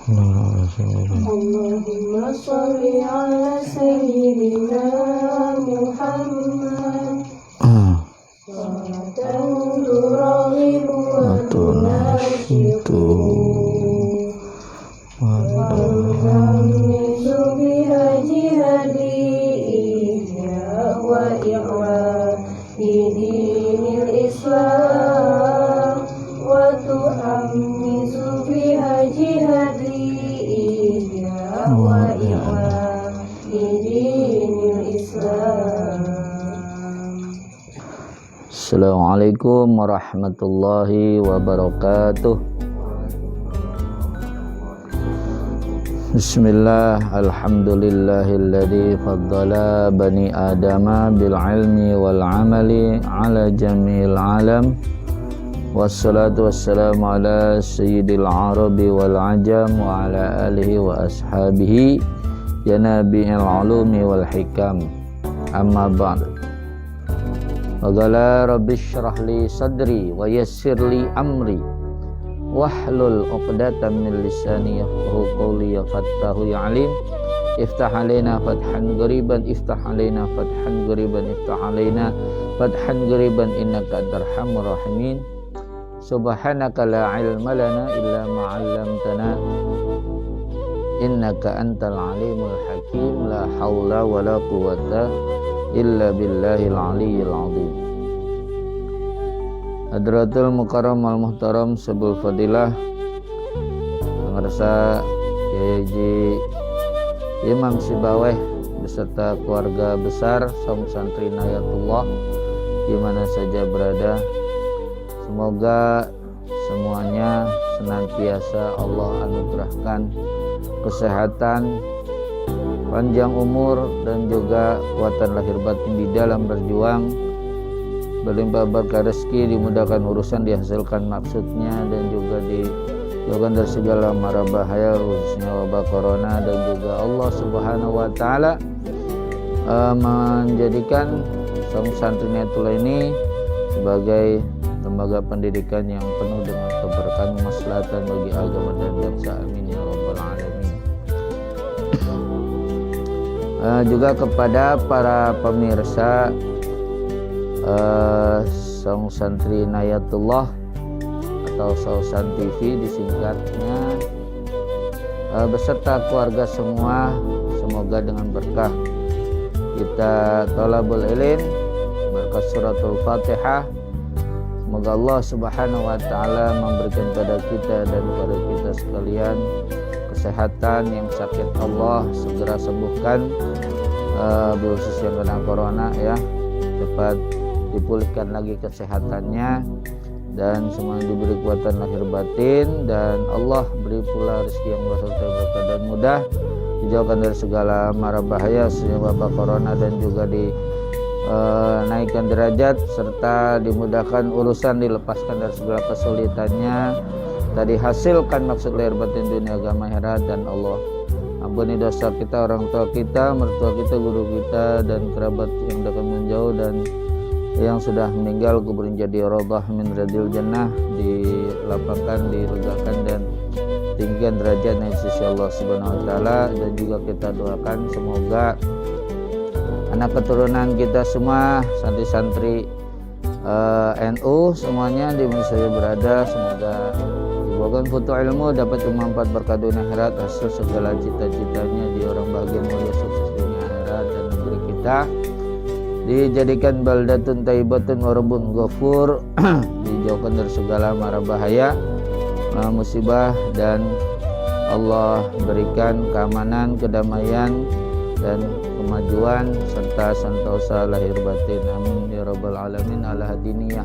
Allahumma sholli ala sayyidina Muhammad salatan turahibu wa tunashitu wa tunamisu biha jihadi ihya wa i'wadi dinil islam wa tuhammisu biha jihadi ihya wa i'wadi dinil islam. Assalamualaikum warahmatullahi wabarakatuh. Bismillah, alhamdulillahilladzi faddala bani adama bil ilmi wal amali ala jamil alam. Wassalatu wassalamu ala sayyidil arabi wal ajam wa ala alihi wa ashabihi ya nabi'il ulumi wal hikam. Amma ba'd. Waqala rabbi syrah li sadri wa yassir li amri wahlul 'uqdatam min lisani yafqahu qawli ya fattahu ya alim. Iftah alaina fathan ghariban, iftah alaina fathan ghariban, iftah alaina fathan ghariban innaka arhamur rahimin. Subhanaka la ilma lana illa ma 'allamtana innaka antal alimul hakim. La haula wala quwwata illa billahil aliyyil azim. Hadratul mukarram al muhtaram sebul fadilah pengarsa Kiai Imam Sibaweh beserta keluarga besar Saum Santri Nayatullah di mana saja berada. Semoga semuanya senantiasa Allah anugerahkan kesehatan, panjang umur, dan juga kekuatan lahir batin di dalam berjuang, berlimpah berkah rezeki, dimudahkan urusan, dihasilkan maksudnya, dan juga dijauhkan dari segala mara bahaya khususnya wabah corona, dan juga Allah Subhanahu wa taala menjadikan Saum Santri Nayatullah ini sebagai lembaga pendidikan yang penuh dengan keberkahan kemaslahatan bagi agama dan bangsa. Amin ya rabbal alamin. Juga kepada para pemirsa Saum Santri Nayatullah atau Sausan TV disingkatnya, beserta keluarga semua, semoga dengan berkah kita thalabul ilm, berkah suratul Fatihah, semoga Allah Subhanahu wa taala memberikan pada kita dan kepada kita sekalian kesehatan, yang sakit Allah segera sembuhkan, khusus yang kena corona ya, cepat dipulihkan lagi kesehatannya, dan semuanya diberi kekuatan lahir batin, dan Allah beri pula rezeki yang berkah dan mudah, dijauhkan dari segala mara bahaya khususnya wabah corona, dan juga naikkan derajat serta dimudahkan urusan, dilepaskan dari segala kesulitannya, tadi hasilkan maksud lahir batin dunia agama akhirat, dan Allah ampuni dosa kita, orang tua kita, mertua kita, guru kita, dan kerabat yang dekat menjauh dan yang sudah meninggal, kuburin jadi raudhah min radil jannah, dilapangkan, dilegakan, dan tinggikan derajatnya di sisi Allah Subhanahu wa taala. Dan juga kita doakan semoga anak keturunan kita semua, santri-santri NU semuanya di mana saja berada, semoga dibawakan futu ilmu, dapat bermanfaat berkah dunia akhirat, hasil segala cita-citanya di orang bahagia mulia sukses dunia akhirat, dan negeri kita dijadikan baldatun thayyibatun wa rabbun ghafur, dijauhkan dari segala mara bahaya, musibah, dan Allah berikan keamanan, kedamaian, dan kemajuan serta sentosa lahir batin. Amin ya rabbal alamin. Ala hadiniyah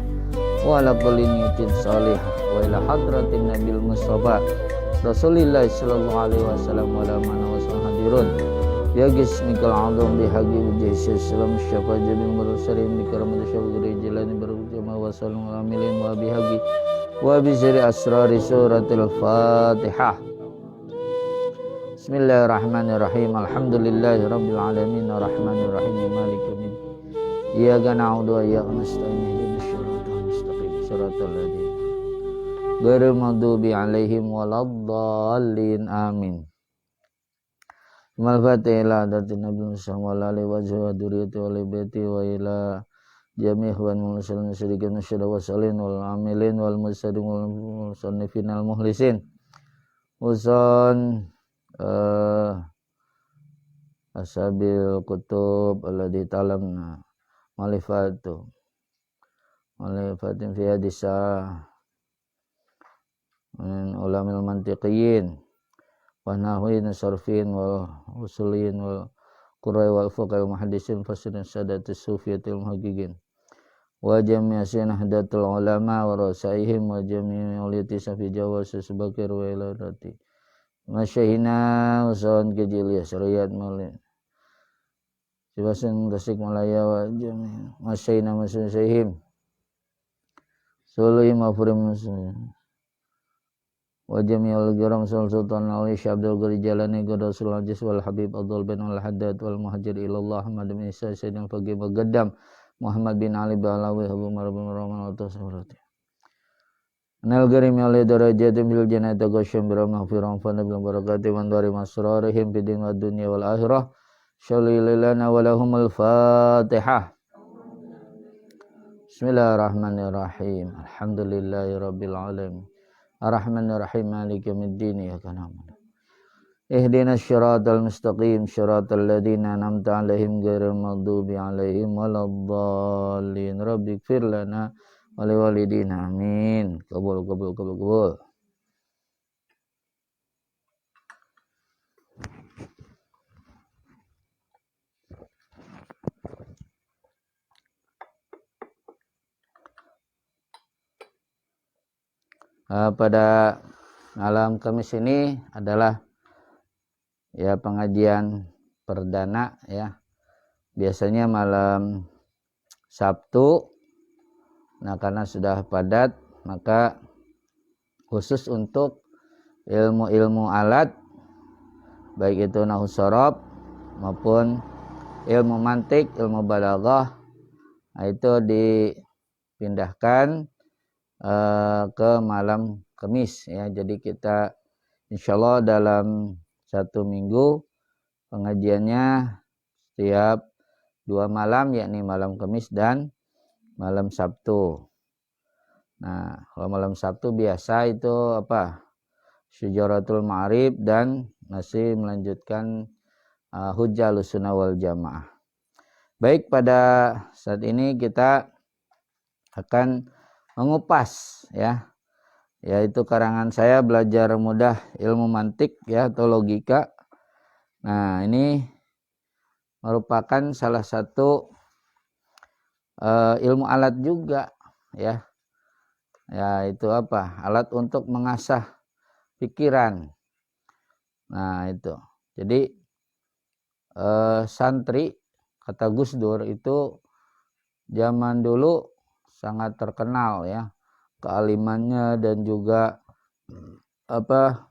wa ala kulli niyatin salihah wa ila hadratin nabil mustafa Rasulillah sallallahu alaihi wasallam wa ala man wasallam hadirun ya gismikal azam bihaqi wajhi salam syafa jamil mursalin bi karamati syafaqi jalani barujama wa sallam amilin wa bihaqi wa bi sirri asrari suratul Fatihah. Bismillahirrahmanirrahim. Alhamdulillahirabbil alamin arrahmanirrahim maliki yaumiddin. Iyyaka na'budu wa iyyaka nasta'in ihdinas siratal mustaqim siratal ladzina ghairil maghdubi 'alaihim waladdallin. Amin. Al-Fatihah ila hadatin Nabi sallallahu alaihi wa dzurriyyati wa li baiti wa ila jami' ikhwan muslimin syirikin syada wasalin wal amilin wal musaddiqin wal musannifin al muhlisin usan asabil kutub alladhi talamna malifatin fi hadisa min ulamil mantiqiyin wa nahwin sarfin wal usulin wal qurai wal fuqaha wal muhaddisin fasirin sadatus sufiyatil muhaqqiqin wa jami' sinahdatul ulama wa rasaihim wa jami' uliti safi jawaz sebakir wa iladati masyahina usawan kejiliya syariat malin sibasin tasik malaya wa jami' masyahina masyahim suluhim afurim muslim wa jami'ul giram sultan Ali Syekh Abdul Ghani Jalani Qadasul Aziz wal Habib Abdul bin al Haddad wal Muhajir ilallah Muhammad bin Isa Sayyidina Faqih Bagaddam Muhammad bin Ali Balawi Abu Marabim Rahman wa Tasawrati Anal Garim Ali darajatim bil jannati ghasyam bi rahmatin fa nabil barakati wa dari masrarihim fid dunya wad dunya wal akhirah shalilana wa lahumul fatihah. Bismillahirrahmanirrahim. Alhamdulillahirabbil alamin. Ar-Rahmanir-Rahim Maliki yaumiddin iyyaka na'budu ihdinas siratal mustaqim siratal ladzina an'amta 'alaihim ghairil maghdubi 'alaihim waladdallin rabbighfir lana wa liwalidina amin. Qabul. Pada malam Kamis ini adalah ya pengajian perdana ya. Biasanya malam Sabtu. Nah, karena sudah padat maka khusus untuk ilmu-ilmu alat baik itu nahwu shorof maupun ilmu mantik, ilmu balaghah, nah, itu dipindahkan ke malam Kamis ya. Jadi kita insyaallah dalam 1 minggu pengajiannya setiap 2 malam, yakni malam Kamis dan malam Sabtu. Nah, kalau malam Sabtu biasa itu Syujaratul Ma'arif dan masih melanjutkan Hujjah Ahlussunnah wal Jamaah. Baik, pada saat ini kita akan mengupas ya, yaitu karangan saya Belajar Mudah Ilmu Mantik ya atau logika. Nah, ini merupakan salah satu ilmu alat juga ya. Ya, itu alat untuk mengasah pikiran. Nah, itu. Jadi santri kata Gus Dur itu zaman dulu sangat terkenal ya, kealimannya dan juga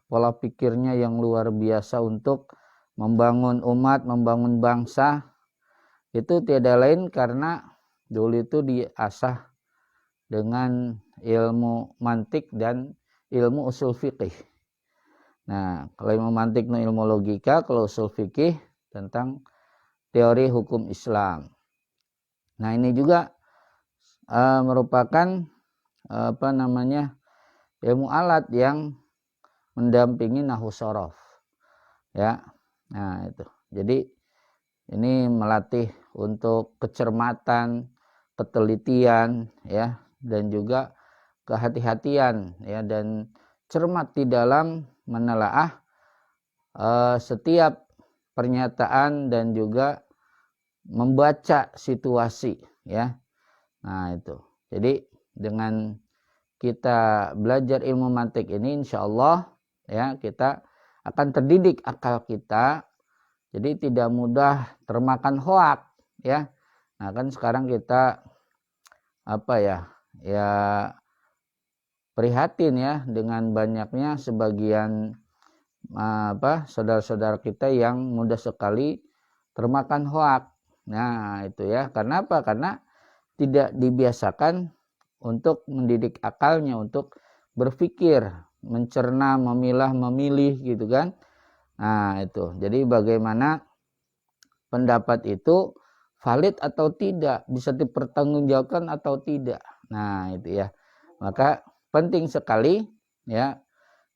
pola pikirnya yang luar biasa untuk membangun umat, membangun bangsa. Itu tiada lain karena dulu itu diasah dengan ilmu mantik dan ilmu usul fikih. Nah, kalau ilmu mantik itu ilmu logika, kalau usul fikih tentang teori hukum Islam. Nah, ini juga merupakan ilmu alat yang mendampingi nahwu shorof ya. Nah, itu. Jadi ini melatih untuk kecermatan, ketelitian ya, dan juga kehati-hatian ya, dan cermat di dalam menelaah setiap pernyataan dan juga membaca situasi ya. Nah, itu. Jadi dengan kita belajar ilmu mantik ini insyaallah ya, kita akan terdidik akal kita. Jadi tidak mudah termakan hoak ya. Nah, kan sekarang kita prihatin ya dengan banyaknya sebagian saudara-saudara kita yang mudah sekali termakan hoak. Nah, itu ya. Karena apa? Karena tidak dibiasakan untuk mendidik akalnya untuk berpikir, mencerna, memilah, memilih gitu kan. Nah, itu. Jadi bagaimana pendapat itu valid atau tidak, bisa dipertanggungjawabkan atau tidak. Nah, itu ya. Maka penting sekali ya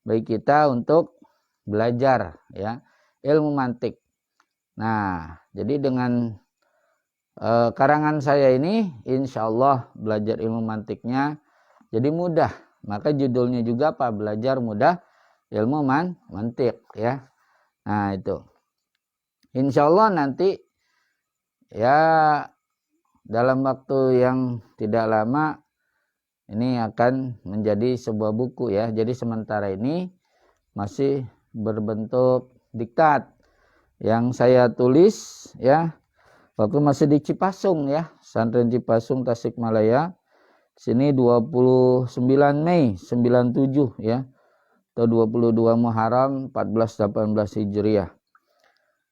bagi kita untuk belajar ya ilmu mantik. Nah, jadi dengan karangan saya ini insya Allah belajar ilmu mantiknya jadi mudah. Maka judulnya juga apa? Belajar mudah ilmu mantik ya. Nah, itu. Insya Allah nanti ya dalam waktu yang tidak lama ini akan menjadi sebuah buku ya. Jadi sementara ini masih berbentuk diktat yang saya tulis ya waktu masih di Cipasung ya, Pesantren Cipasung Tasikmalaya. Sini 29 Mei 97 ya atau 22 Muharram 1418 Hijriah.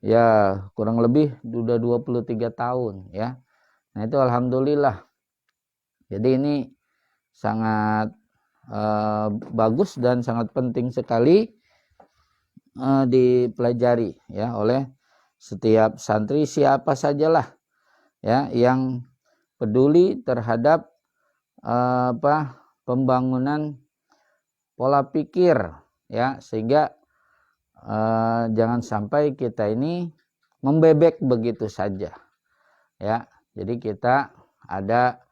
Ya, kurang lebih sudah 23 tahun ya. Nah, itu alhamdulillah. Jadi ini sangat bagus dan sangat penting sekali dipelajari ya oleh setiap santri siapa sajalah ya yang peduli terhadap pembangunan pola pikir ya, sehingga jangan sampai kita ini membebek begitu saja ya. Jadi kita ada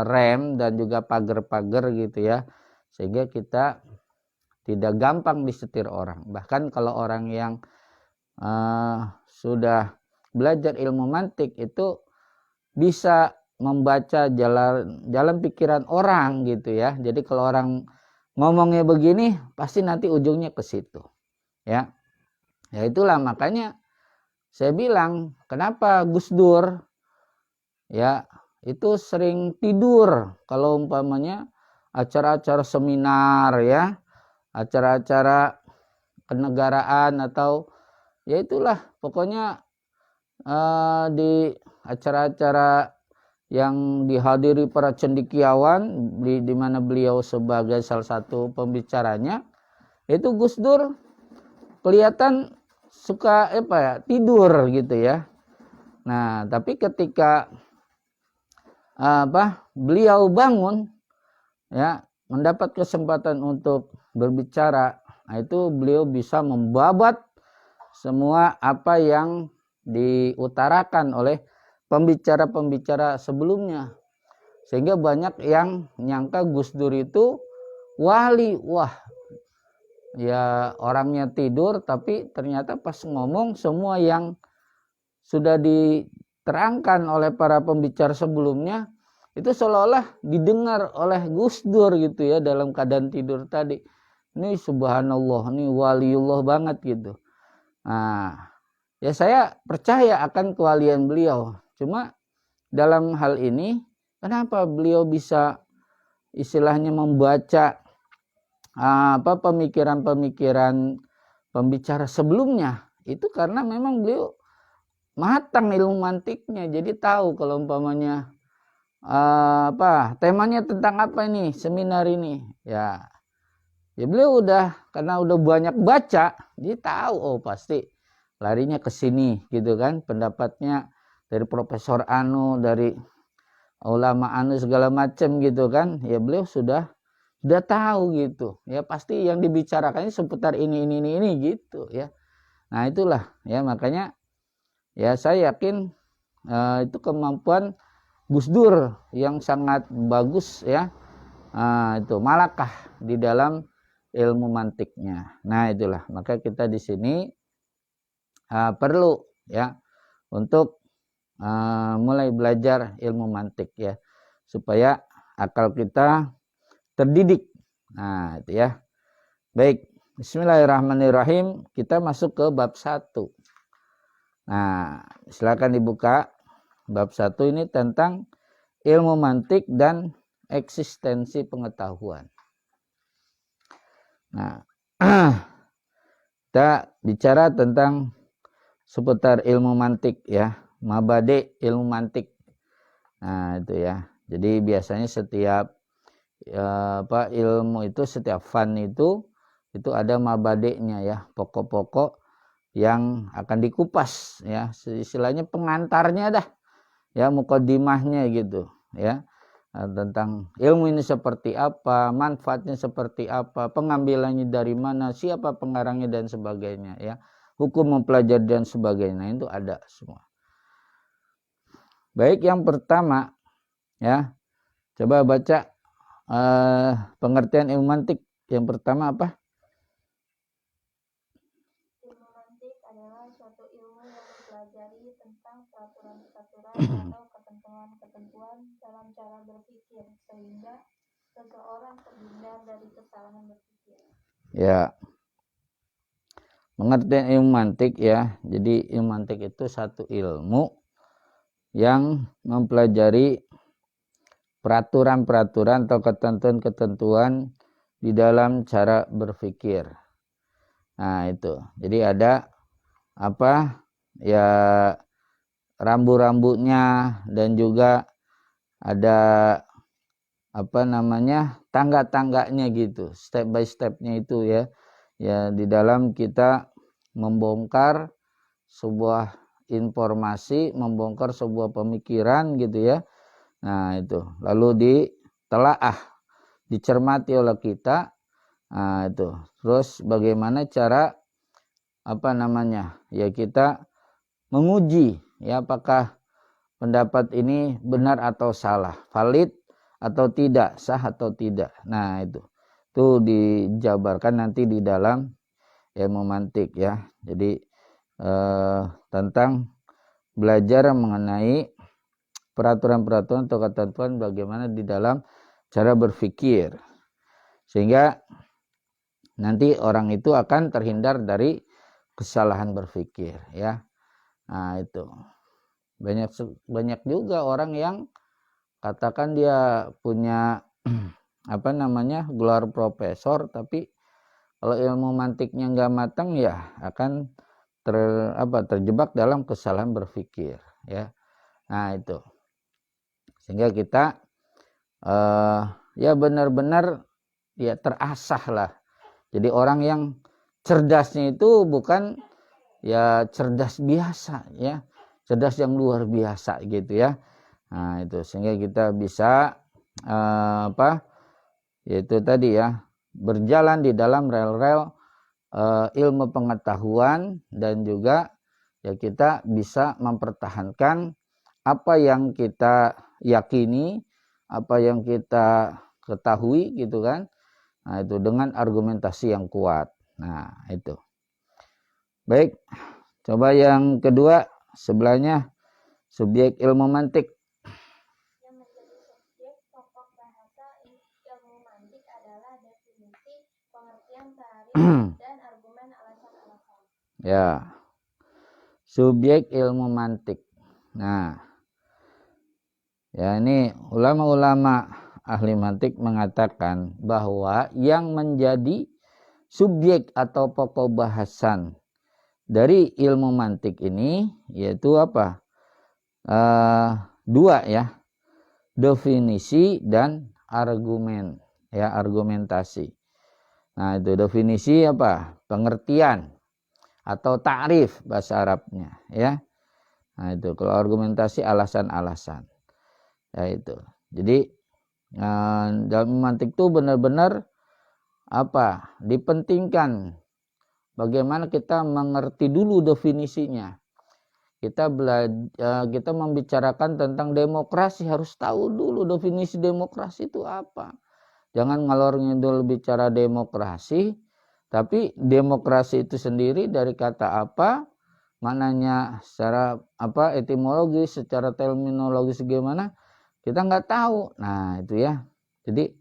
rem dan juga pagar-pagar gitu ya, sehingga kita tidak gampang disetir orang. Bahkan kalau orang yang sudah belajar ilmu mantik itu bisa membaca jalan pikiran orang gitu ya. Jadi kalau orang ngomongnya begini pasti nanti ujungnya ke situ ya. Ya itulah makanya saya bilang kenapa Gus Dur ya itu sering tidur kalau umpamanya acara-acara seminar ya, acara-acara kenegaraan atau ya itulah pokoknya di acara-acara yang dihadiri para cendekiawan di mana beliau sebagai salah satu pembicaranya, itu Gus Dur kelihatan suka tidur gitu ya. Nah, tapi ketika beliau bangun ya, mendapat kesempatan untuk berbicara, nah itu beliau bisa membabat semua apa yang diutarakan oleh pembicara-pembicara sebelumnya, sehingga banyak yang nyangka Gus Dur itu wali. Wah ya, orangnya tidur tapi ternyata pas ngomong semua yang sudah diterangkan oleh para pembicara sebelumnya itu seolah-olah didengar oleh Gus Dur gitu ya dalam keadaan tidur tadi. Ini subhanallah, ini waliullah banget gitu. Nah, ya saya percaya akan kewalian beliau. Cuma dalam hal ini kenapa beliau bisa istilahnya membaca pemikiran-pemikiran pembicara sebelumnya, itu karena memang beliau matang ilmu mantiknya. Jadi tahu kalau umpamanya temanya tentang apa ini seminar ini ya beliau karena udah banyak baca, dia tahu pasti larinya ke sini gitu kan, pendapatnya dari Profesor Anu, dari ulama Anu segala macam gitu kan, ya beliau sudah tahu gitu ya, pasti yang dibicarakannya seputar ini gitu ya. Nah itulah ya, makanya ya saya yakin itu kemampuan Gus Dur yang sangat bagus ya, itu malakah di dalam ilmu mantiknya. Nah itulah, maka kita di sini perlu ya untuk mulai belajar ilmu mantik ya, supaya akal kita terdidik. Nah itu ya. Baik, bismillahirrahmanirrahim, kita masuk ke bab 1. Nah silakan dibuka. Bab 1 ini tentang ilmu mantik dan eksistensi pengetahuan. Nah, kita bicara tentang seputar ilmu mantik ya, mabade ilmu mantik. Nah, itu ya. Jadi biasanya setiap ilmu itu, setiap fan itu ada mabadiknya ya, pokok-pokok yang akan dikupas ya, istilahnya pengantarnya dah ya, mukaddimahnya gitu ya, tentang ilmu ini seperti apa, manfaatnya seperti apa, pengambilannya dari mana, siapa pengarangnya dan sebagainya ya, hukum mempelajari dan sebagainya, itu ada semua. Baik, yang pertama ya, coba baca pengertian ilmu mantik. Yang pertama apa? Ilmu mantik adalah suatu ilmu yang mempelajari tentang peraturan-peraturan atau ketentuan-ketentuan dalam cara berpikir, sehingga seseorang terhindar dari kesalahan berpikir. Ya, pengertian ilmu mantik ya. Jadi ilmu mantik itu satu ilmu yang mempelajari peraturan-peraturan atau ketentuan-ketentuan di dalam cara berpikir. Nah itu, jadi ada apa ya, rambu-rambunya, dan juga ada apa namanya, tangga-tangganya gitu, step by stepnya itu ya. Ya, di dalam kita membongkar sebuah informasi, membongkar sebuah pemikiran gitu ya. Nah itu lalu ditelaah, dicermati oleh kita. Nah itu terus bagaimana cara apa namanya ya, kita menguji ya, apakah pendapat ini benar atau salah, valid atau tidak, sah atau tidak. Nah itu dijabarkan nanti di dalam ilmu mantik ya. Jadi tentang belajar mengenai peraturan-peraturan atau ketentuan bagaimana di dalam cara berpikir, sehingga nanti orang itu akan terhindar dari kesalahan berpikir ya. Nah itu banyak juga orang yang katakan dia punya apa namanya, gelar profesor, tapi kalau ilmu mantiknya nggak matang ya akan terjebak dalam kesalahan berpikir ya. Nah itu, sehingga kita ya benar-benar ya terasah lah. Jadi orang yang cerdasnya itu bukan ya cerdas biasa ya, cerdas yang luar biasa gitu ya. Nah itu, sehingga kita bisa yaitu tadi ya, berjalan di dalam rel-rel ilmu pengetahuan, dan juga ya kita bisa mempertahankan apa yang kita yakini, apa yang kita ketahui gitu kan. Nah itu dengan argumentasi yang kuat. Nah itu. Baik, coba yang kedua sebelahnya, subjek ilmu mantik. Yang menjadi subjek pokok bahasa ilmu mantik adalah definisi, pengertian tarif, dan argumen alasan-alasan. Ya, subjek ilmu mantik. Nah, ya ini ulama-ulama ahli mantik mengatakan bahwa yang menjadi subjek atau pokok bahasan dari ilmu mantik ini yaitu apa? Dua ya, definisi dan argumen ya, argumentasi. Nah itu definisi apa? Pengertian atau ta'rif bahasa Arabnya ya. Nah itu, kalau argumentasi alasan-alasan ya itu. Jadi dalam mantik itu benar-benar apa, dipentingkan bagaimana kita mengerti dulu definisinya. Kita membicarakan tentang demokrasi, harus tahu dulu definisi demokrasi itu apa. Jangan ngalor ngidul bicara demokrasi, tapi demokrasi itu sendiri dari kata apa, maknanya secara apa, etimologi, secara terminologis gimana, kita nggak tahu. Nah itu ya, jadi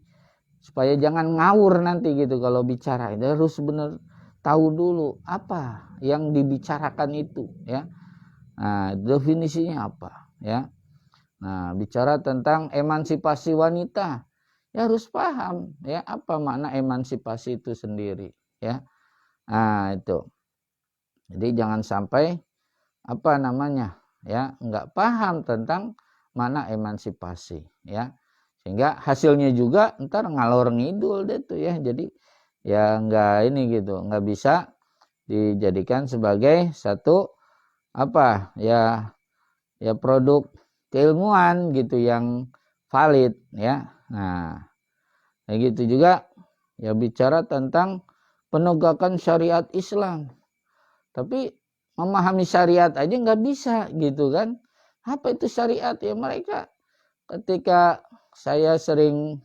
supaya jangan ngawur nanti gitu kalau bicara, itu harus benar tahu dulu apa yang dibicarakan itu ya. Nah definisinya apa ya. Nah bicara tentang emansipasi wanita, ya harus paham ya apa makna emansipasi itu sendiri ya. Nah itu, jadi jangan sampai apa namanya ya, nggak paham tentang makna emansipasi ya, Sehingga hasilnya juga ntar ngalor ngidul deh tuh ya. Jadi ya nggak ini gitu, nggak bisa dijadikan sebagai satu apa ya produk keilmuan gitu yang valid ya. Nah, kayak gitu juga ya bicara tentang penegakan syariat Islam. Tapi memahami syariat aja nggak bisa gitu kan. Apa itu syariat ya, mereka ketika saya sering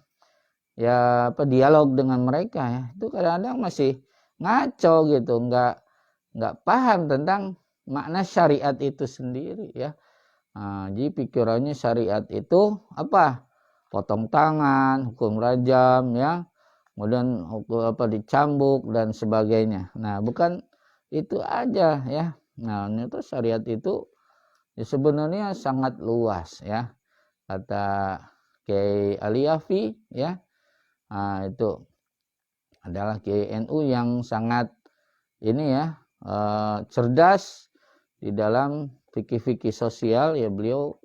ya dialog dengan mereka ya, itu kadang-kadang masih ngaco gitu, nggak paham tentang makna syariat itu sendiri ya. Nah, jadi pikirannya syariat itu apa? Potong tangan, hukum rajam ya, kemudian hukum dicambuk dan sebagainya. Nah, bukan itu aja ya. Nah, itu syariat itu ya sebenarnya sangat luas ya. Kata Kiai Aliafi ya. Nah, itu adalah Kiai NU yang sangat ini ya, cerdas di dalam fikih-fikih sosial ya. Beliau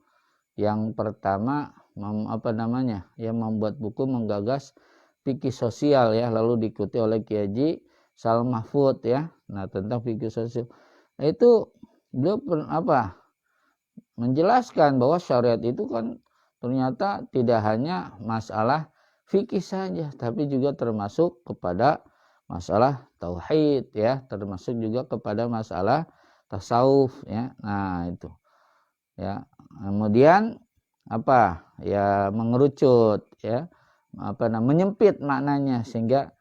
yang pertama membuat buku menggagas fikih sosial ya, lalu diikuti oleh Kiai Haji Salam Mahfud ya. Nah, tentang fikih sosial. Nah, itu beliau menjelaskan bahwa syariat itu kan ternyata tidak hanya masalah fikih saja, tapi juga termasuk kepada masalah tauhid ya, termasuk juga kepada masalah tasawuf ya. Nah, itu ya. Kemudian mengerucut ya, menyempit maknanya sehingga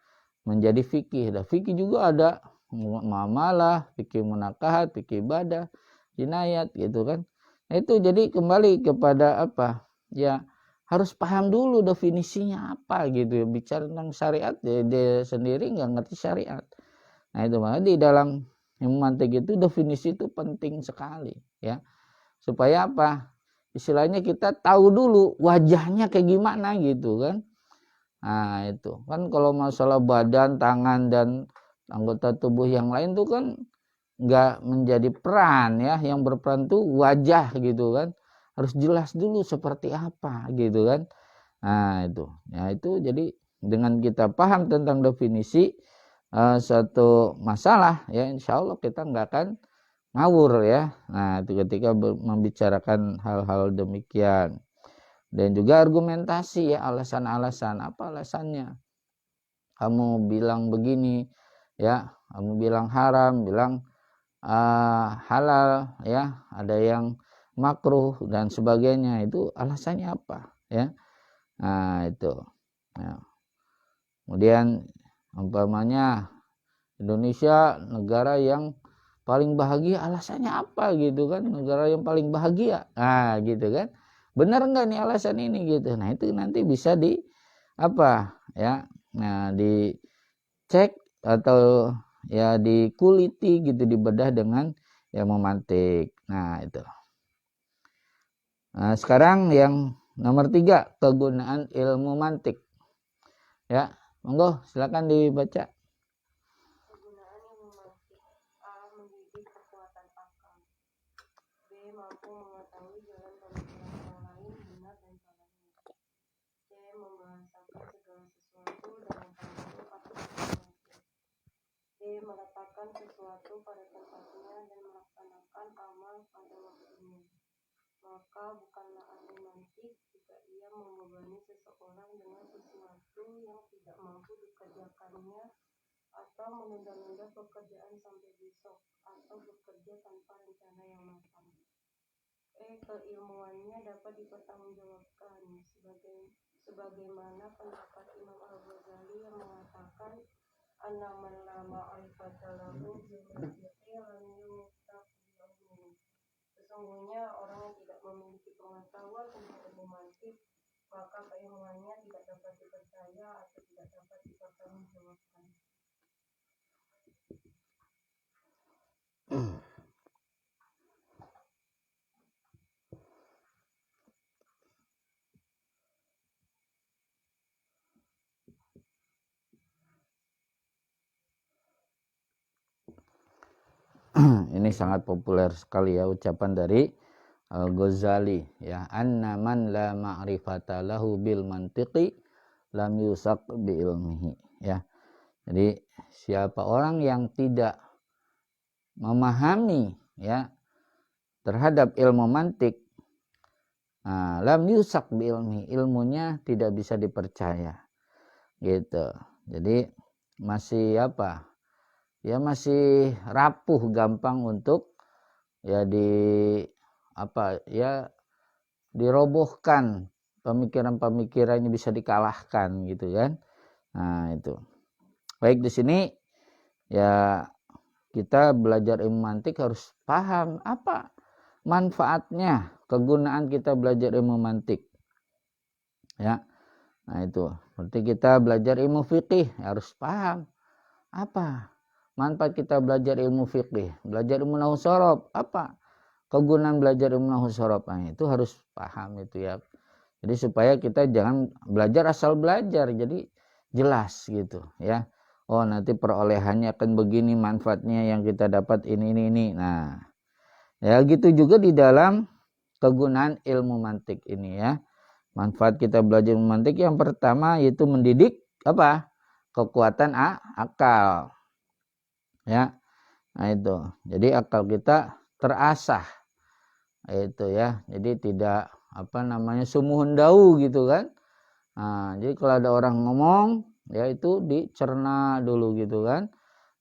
menjadi fikih. Dan fikih juga ada muamalah, fikih munakahat, fikih ibadah, jinayat gitu kan. Nah, itu jadi kembali kepada ya harus paham dulu definisinya apa gitu ya. Bicara tentang syariat dia sendiri nggak ngerti syariat. Nah, itu makanya di dalam ilmu mantik itu definisi itu penting sekali ya, supaya istilahnya kita tahu dulu wajahnya kayak gimana gitu kan. Nah, itu kan kalau masalah badan, tangan dan anggota tubuh yang lain tuh kan nggak menjadi peran ya, yang berperan tuh wajah gitu kan, harus jelas dulu seperti apa gitu kan. Nah, itu jadi dengan kita paham tentang definisi satu masalah ya, insya Allah kita nggak akan ngawur ya. Nah, itu ketika membicarakan hal-hal demikian. Dan juga argumentasi ya, alasan-alasan, apa alasannya kamu bilang begini ya, kamu bilang haram, bilang halal ya, ada yang makruh dan sebagainya, itu alasannya apa ya. Nah, itu ya. Kemudian umpamanya Indonesia negara yang paling bahagia, alasannya apa gitu kan, negara yang paling bahagia, nah gitu kan, benar nggak nih alasan ini gitu. Nah, itu nanti bisa dicek atau ya dikuliti gitu, dibedah dengan yang memantik. Nah, itu. Nah, sekarang yang nomor 3, kegunaan ilmu mantik ya, monggo silakan dibaca. Kegunaan ilmu mantik: A. Mendidik kekuatan akal. B. Mampu mengetahui jalan pemikiran orang lain, benar dan salahnya. C. Membahasakan segala sesuatu dengan pengaruh atau informasi. D. Meletakkan sesuatu pada tempatnya dan melaksanakan amal pada waktunya. Maka bukanlah ahli mantik jika ia membebani seseorang dengan sesuatu yang tidak mampu dikerjakannya, atau menunda-nunda pekerjaan sampai besok, atau bekerja tanpa rencana yang matang. Keilmuannya dapat dipertanggungjawabkan, sebagaimana pendapat Imam Al-Ghazali yang mengatakan anna man la ma'rifata lahu bil mantiqi lam yuktaf bihi. Sesungguhnya orang yang tidak memiliki pengetahuan tentang ilmu mantik, maka keilmuannya tidak dapat dipercaya atau tidak dapat dipertanggungjawabkan. Ini sangat populer sekali ya ucapan dari Al-Ghazali ya, anna man la ma'rifata lahu bil mantiqi lam yusaq bi ilmihi ya. Jadi siapa orang yang tidak memahami ya terhadap ilmu mantik, lam yusak bi ilmi, ilmunya tidak bisa dipercaya gitu. Jadi masih apa ya, masih rapuh, gampang untuk ya dirobohkan, pemikiran-pemikirannya bisa dikalahkan gitu kan. Nah itu baik, di sini ya kita belajar ilmu mantik harus paham apa manfaatnya, kegunaan kita belajar ilmu mantik ya. Nah itu seperti kita belajar ilmu fikih harus paham apa manfaat kita belajar ilmu fikih, belajar ilmu nahwu shorof, apa kegunaan belajar ilmu nahwu shorof. Nah itu harus paham itu ya. Jadi supaya kita jangan belajar asal belajar, jadi jelas gitu ya. Oh nanti perolehannya akan begini, manfaatnya yang kita dapat ini. Nah ya gitu juga di dalam kegunaan ilmu mantik ini ya. Manfaat kita belajar ilmu mantik yang pertama yaitu mendidik apa? Kekuatan akal. Ya. Nah itu. Jadi akal kita terasah. Itu ya. Jadi tidak sumuhun dau gitu kan. Nah, jadi kalau ada orang ngomong ya itu dicerna dulu gitu kan.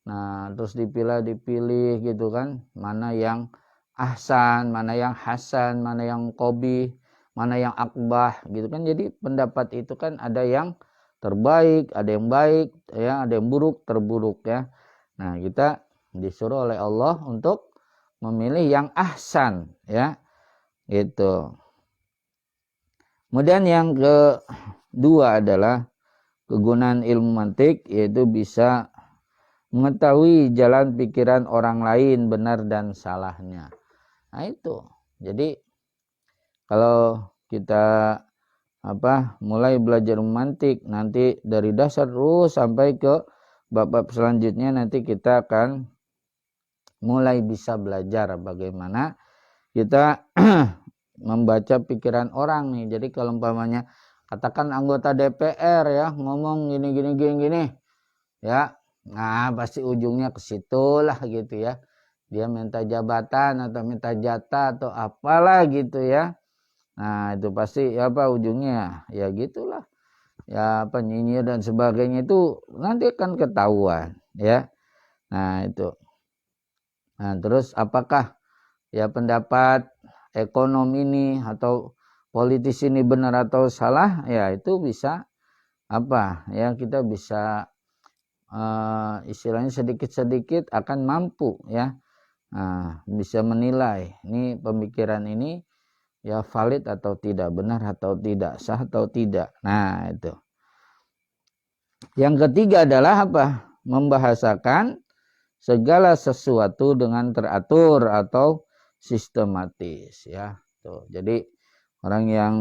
Nah, terus dipilih gitu kan. Mana yang ahsan, mana yang hasan, mana yang qabih, mana yang akbah gitu kan. Jadi pendapat itu kan ada yang terbaik, ada yang baik ya, ada yang buruk, terburuk ya. Nah, kita disuruh oleh Allah untuk memilih yang ahsan ya. Gitu. Kemudian yang kedua adalah kegunaan ilmu mantik, yaitu bisa mengetahui jalan pikiran orang lain, benar dan salahnya. Nah itu. Jadi kalau kita mulai belajar mantik, nanti dari dasar terus sampai ke bab-bab selanjutnya, nanti kita akan mulai bisa belajar bagaimana kita membaca pikiran orang nih. Jadi kalau umpamanya katakan anggota DPR ya ngomong gini ya, nah pasti ujungnya ke situ lah gitu ya. Dia minta jabatan atau minta jatah atau apalah gitu ya. Nah itu pasti ujungnya ya gitulah ya, nyinyir dan sebagainya, itu nanti akan ketahuan ya. Nah itu. Nah terus apakah ya pendapat ekonom ini atau politis ini benar atau salah, ya itu bisa kita bisa istilahnya sedikit-sedikit akan mampu ya, bisa menilai ini pemikiran ini ya valid atau tidak, benar atau tidak, sah atau tidak. Nah itu. Yang ketiga adalah membahasakan segala sesuatu dengan teratur atau sistematis ya. Tuh. Jadi orang yang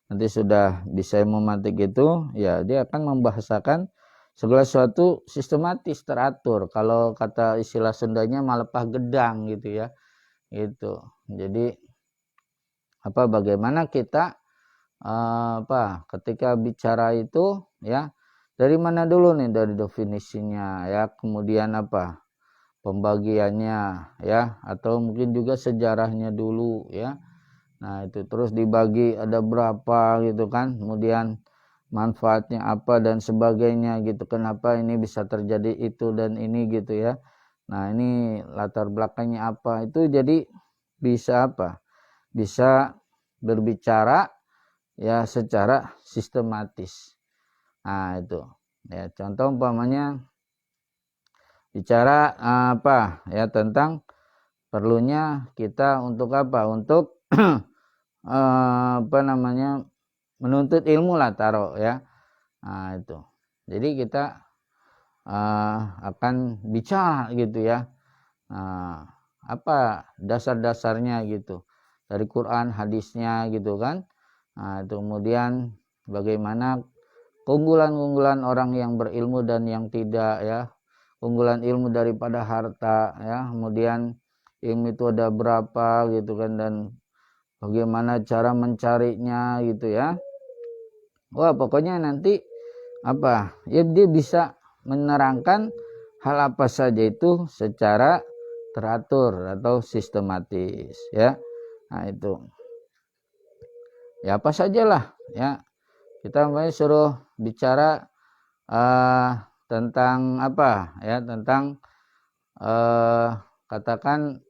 nanti sudah bisa memantik itu ya, dia akan membahasakan segala sesuatu sistematis, teratur. Kalau kata istilah Sundanya malepah gedang gitu ya. Gitu. Jadi bagaimana kita ketika bicara itu ya, dari mana dulu nih, dari definisinya ya, kemudian pembagiannya ya, atau mungkin juga sejarahnya dulu ya. Nah itu terus dibagi ada berapa gitu kan, kemudian manfaatnya apa dan sebagainya gitu, kenapa ini bisa terjadi itu dan ini gitu ya. Nah ini latar belakangnya apa, itu jadi bisa bisa berbicara ya secara sistematis. Nah itu ya, contoh umpamanya bicara ya tentang perlunya kita untuk untuk menuntut ilmu lah taruh ya. Nah itu. Jadi kita akan bicara gitu ya. Apa dasar-dasarnya gitu. Dari Quran, hadisnya gitu kan. Nah, itu kemudian bagaimana keunggulan-keunggulan orang yang berilmu dan yang tidak ya. Keunggulan ilmu daripada harta ya. Kemudian ilmu itu ada berapa gitu kan, dan bagaimana cara mencarinya gitu ya. Wah, pokoknya nanti apa ya, dia bisa menerangkan hal apa saja itu secara teratur atau sistematis ya. Nah itu ya apa sajalah ya, kita suruh bicara tentang apa ya, tentang katakan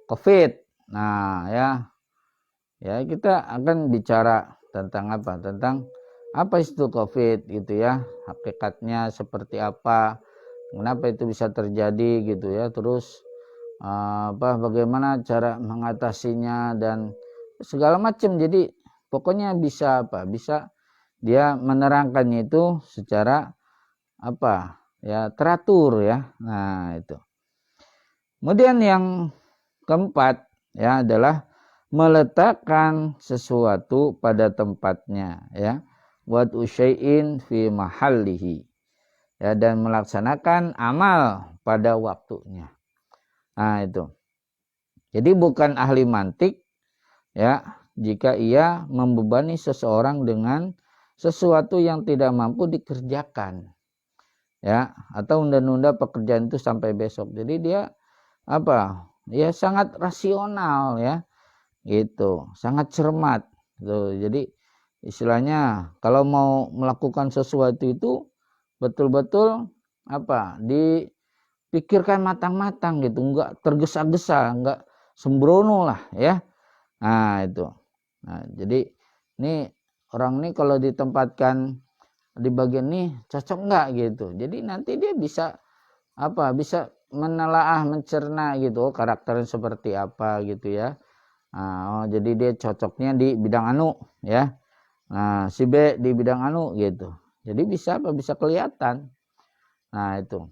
COVID. Nah ya kita akan bicara tentang apa, tentang apa itu COVID gitu ya, hakikatnya seperti apa, kenapa itu bisa terjadi gitu ya, terus bagaimana cara mengatasinya dan segala macam. Jadi pokoknya bisa bisa dia menerangkannya itu secara apa ya, teratur ya. Nah itu. Kemudian yang keempat ya adalah meletakkan sesuatu pada tempatnya ya, wad'u syai'in fi mahallihi ya, dan melaksanakan amal pada waktunya. Nah itu. Jadi bukan ahli mantik ya jika ia membebani seseorang dengan sesuatu yang tidak mampu dikerjakan ya, atau unda-unda pekerjaan itu sampai besok. Jadi dia apa ya, sangat rasional ya gitu, sangat cermat tuh. Jadi istilahnya kalau mau melakukan sesuatu itu betul-betul apa, dipikirkan matang-matang gitu, enggak tergesa-gesa, enggak sembrono lah ya. Nah itu. Nah jadi ini orang ini kalau ditempatkan di bagian ini cocok enggak gitu, jadi nanti dia bisa apa, bisa menelaah, mencerna gitu, karakternya seperti apa gitu ya. Nah, jadi dia cocoknya di bidang anu ya. Nah, si B di bidang anu gitu. Jadi bisa apa, bisa kelihatan. Nah, itu.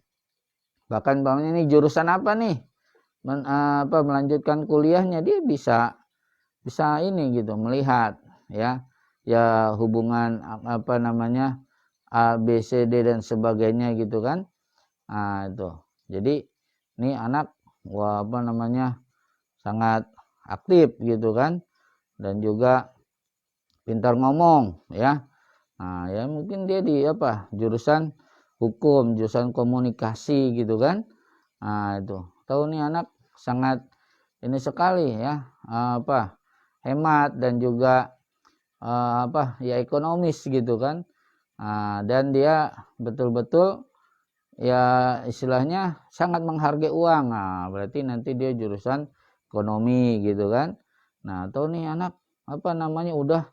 Bahkan bapaknya ini jurusan apa nih? Melanjutkan kuliahnya, dia bisa ini gitu, melihat ya. Ya hubungan apa namanya, A, B, C, D dan sebagainya gitu kan. Nah, itu. Jadi ini anak apa namanya, sangat aktif gitu kan, dan juga pintar ngomong ya. Nah ya mungkin dia di apa, jurusan hukum, jurusan komunikasi gitu kan. Nah itu tahu nih anak sangat ini sekali ya, apa, hemat dan juga apa ya, ekonomis gitu kan. Dan dia betul-betul ya istilahnya sangat menghargai uang. Nah berarti nanti dia jurusan ekonomi gitu kan. Nah atau nih anak apa namanya, udah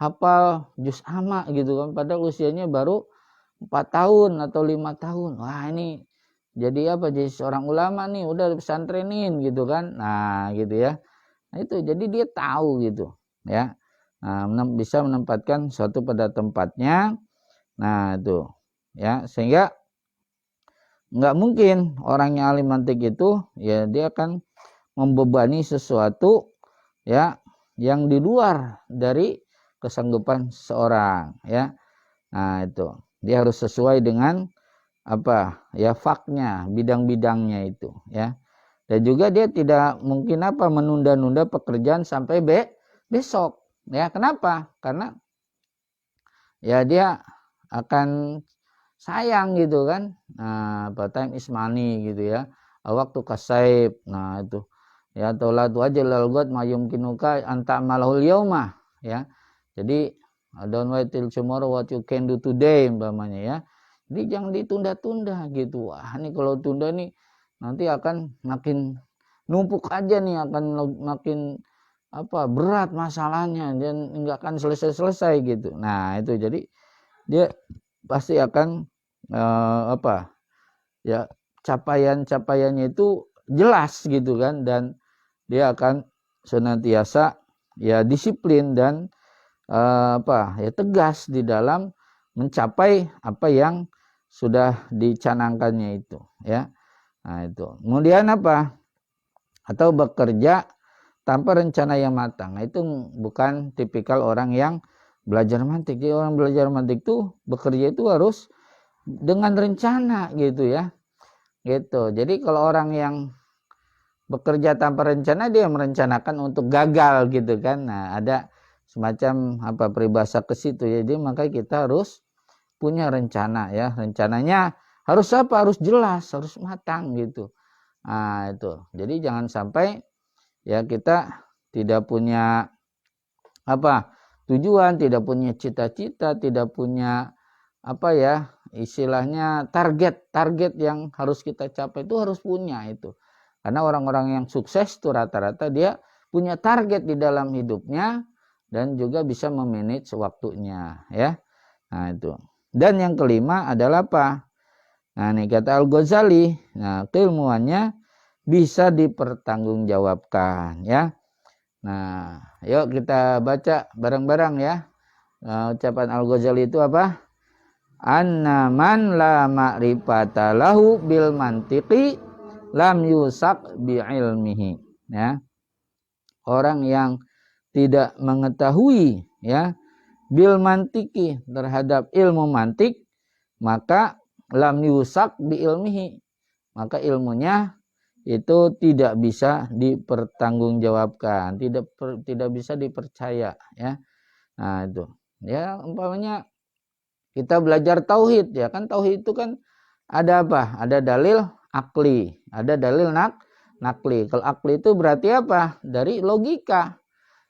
hafal juz amma gitu kan, padahal usianya baru 4 tahun atau 5 tahun. Wah ini jadi apa, jadi seorang ulama nih, udah pesantrenin gitu kan. Nah gitu ya. Nah itu jadi dia tahu gitu ya. Nah, bisa menempatkan sesuatu pada tempatnya. Nah itu ya, sehingga nggak mungkin orang yang alim mantik itu ya dia akan membebani sesuatu ya yang di luar dari kesanggupan seorang ya. Nah itu dia harus sesuai dengan apa ya, faknya, bidang-bidangnya itu ya. Dan juga dia tidak mungkin apa, menunda-nunda pekerjaan sampai besok ya. Kenapa? Karena ya dia akan sayang gitu kan. Nah, time is money gitu ya. Waktu kasaib. Nah itu ya, tola tu aja lalgot mayum kinuka anta malahul yaumah ya. Jadi don't wait till tomorrow what you can do today umpamanya ya. Jadi jangan ditunda-tunda gitu. Wah ini kalau tunda nih nanti akan makin numpuk aja nih, akan makin apa, berat masalahnya dan enggak akan selesai-selesai gitu. Nah itu jadi dia pasti akan apa ya, capaiannya itu jelas gitu kan, dan dia akan senantiasa ya disiplin dan apa ya, tegas di dalam mencapai apa yang sudah dicanangkannya itu ya. Nah itu kemudian apa, atau bekerja tanpa rencana yang matang. Nah, itu bukan tipikal orang yang belajar mantik. Jadi orang belajar mantik itu bekerja itu harus dengan rencana gitu ya. Gitu. Jadi kalau orang yang bekerja tanpa rencana, dia merencanakan untuk gagal gitu kan. Nah, ada semacam peribahasa ke situ. Jadi makanya kita harus punya rencana ya. Rencananya harus apa? Harus jelas, harus matang gitu. Nah, itu. Jadi jangan sampai ya kita tidak punya tujuan, tidak punya cita-cita, tidak punya istilahnya target yang harus kita capai, itu harus punya itu. Karena orang-orang yang sukses itu rata-rata dia punya target di dalam hidupnya dan juga bisa memanage waktunya ya. Nah, itu. Dan yang kelima adalah apa? Nah, ini kata Al-Ghazali, nah keilmuannya bisa dipertanggungjawabkan ya. Nah, yuk kita baca bareng-bareng ya. Nah, ucapan Al-Ghazali itu apa? Anna man la ma'rifata lahu bil mantiqi lam yusak bi ilmihi. Ya. Orang yang tidak mengetahui ya bil mantiki terhadap ilmu mantik, maka lam yusak bi ilmihi, maka ilmunya itu tidak bisa dipertanggungjawabkan, tidak bisa dipercaya ya. Nah, itu. Ya, umpamanya kita belajar tauhid ya kan, tauhid itu kan ada apa? Ada dalil akli, ada dalil nakli. Kalau akli itu berarti apa? Dari logika.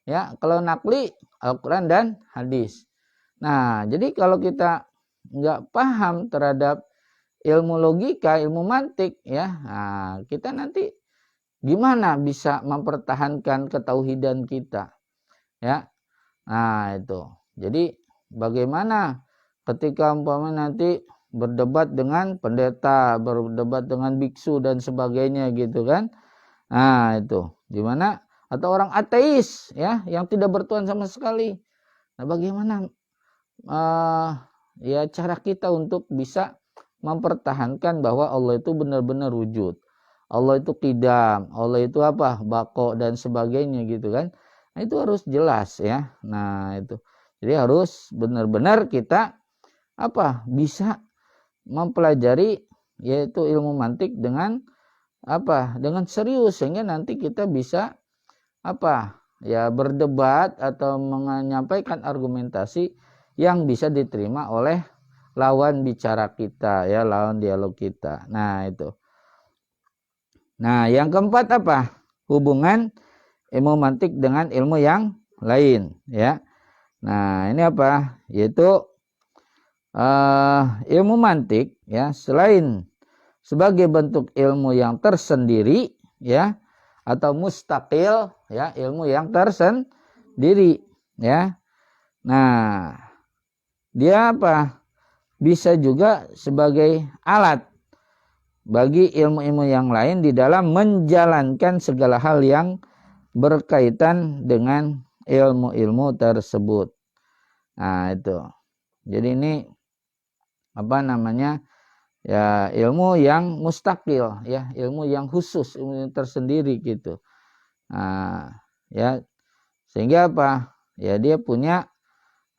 Ya, kalau nakli Al-Qur'an dan hadis. Nah, jadi kalau kita nggak paham terhadap ilmu logika, ilmu mantik ya, nah, kita nanti gimana bisa mempertahankan ketauhidan kita ya. Nah, itu. Jadi bagaimana ketika umpamanya nanti berdebat dengan pendeta, berdebat dengan biksu dan sebagainya gitu kan. Nah, itu gimana? Atau orang ateis ya yang tidak bertuhan sama sekali. Nah, bagaimana ya cara kita untuk bisa mempertahankan bahwa Allah itu benar-benar wujud, Allah itu qidam, Allah itu bako dan sebagainya gitu kan. Nah, itu harus jelas ya. Nah, itu jadi harus benar-benar kita bisa mempelajari yaitu ilmu mantik dengan dengan serius, sehingga nanti kita bisa ya berdebat atau menyampaikan argumentasi yang bisa diterima oleh lawan bicara kita ya, lawan dialog kita. Nah, itu. Nah, yang keempat hubungan ilmu mantik dengan ilmu yang lain ya. Nah, ini yaitu ilmu mantik ya, selain sebagai bentuk ilmu yang tersendiri ya, atau mustaqil ya, ilmu yang tersendiri ya. Nah, dia bisa juga sebagai alat bagi ilmu-ilmu yang lain di dalam menjalankan segala hal yang berkaitan dengan ilmu-ilmu tersebut. Nah, itu. Jadi ini ya, ilmu yang mustaqil ya, ilmu yang khusus, ilmu yang tersendiri gitu. Nah, ya, sehingga ya dia punya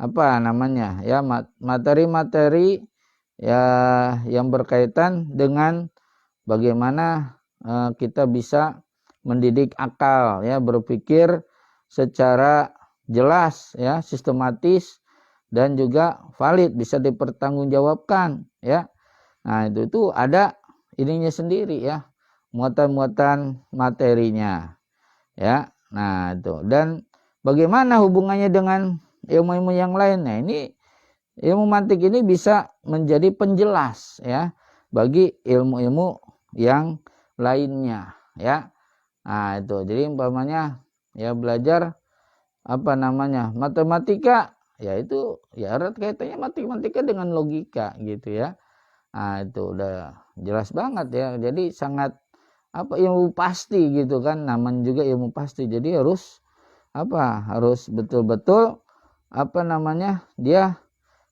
ya materi-materi ya yang berkaitan dengan bagaimana kita bisa mendidik akal ya, berpikir secara jelas ya, sistematis dan juga valid, bisa dipertanggungjawabkan ya. Nah, itu ada ininya sendiri ya, muatan-muatan materinya ya. Nah, itu. Dan bagaimana hubungannya dengan ilmu-ilmu yang lain? Nah, ini ilmu mantik ini bisa menjadi penjelas ya bagi ilmu-ilmu yang lainnya ya. Nah, itu. Jadi umpamanya ya belajar matematika, ya itu ya erat kaitannya matematika dengan logika gitu ya. Nah, itu udah jelas banget ya. Jadi sangat ilmu pasti gitu kan, namanya juga ilmu pasti. Jadi harus harus betul-betul dia